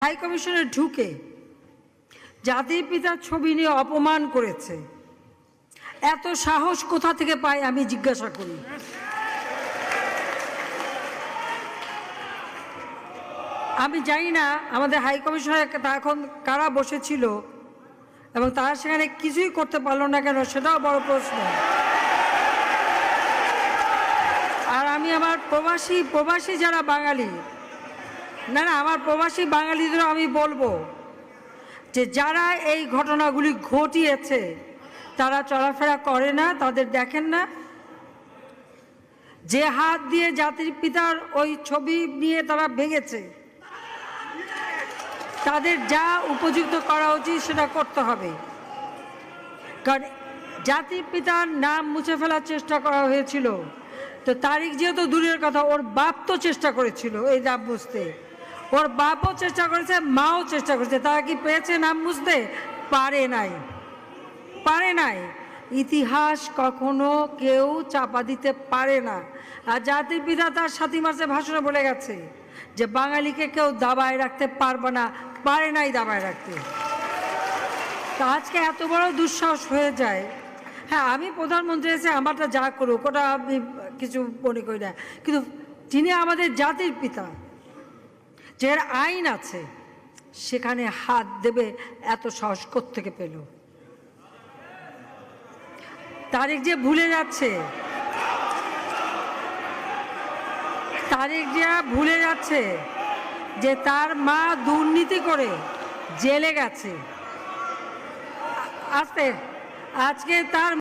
High কমিশনে ঢুকে জাতির পিতার ছবি নিয়ে অপমান করেছে। এত সাহস কোথা থেকে পায় আমি জিজ্ঞাসা করি। আমি জানি না আমাদের হাই কমিশনার এখন কারা বসেছিল এবং তারা সেখানে কিছুই করতে পারলো না কেন, সেটাও বড় প্রশ্ন। আর আমি আমার প্রবাসী যারা বাঙালি, না আমার প্রবাসী বাঙালিদেরও আমি বলবো যে যারা এই ঘটনাগুলি ঘটিয়েছে তারা চলাফেরা করে না, তাদের দেখেন না। যে হাত দিয়ে জাতির পিতার ওই ছবি নিয়ে তারা ভেঙেছে, তাদের যা উপযুক্ত করা উচিত সেটা করতে হবে। কারণ জাতির পিতার নাম মুছে ফেলার চেষ্টা করা হয়েছিল, তো তারিখ যেহেতু দূরের কথা, ওর বাপ তো চেষ্টা করেছিল এই নাম মুছতে, ওর বাপও চেষ্টা করেছে, মাও চেষ্টা করেছে। তারা কি পেয়েছে নাম মুছতে? পারে নাই। ইতিহাস কখনো কেউ চাপা দিতে পারে না। আর জাতির পিতা তার 7 মার্চে ভাষণে বলে গেছে যে বাঙালিকে কেউ দাবায় রাখতে পারবে না, পারে নাই দাবায় রাখতে। তা আজকে এত বড় দুঃসাহস হয়ে যায়। হ্যাঁ, আমি প্রধানমন্ত্রী এসে আমারটা যা করুক ওটা আমি কিছু মনে করি না, কিন্তু যিনি আমাদের জাতির পিতা, যে আইন আছে, সেখানে হাত দেবে এত সাহস কোত্থেকে পেল? তারিখ যে ভুলে যাচ্ছে যে তার মা দুর্নীতি করে জেলে গেছে। আজকে তার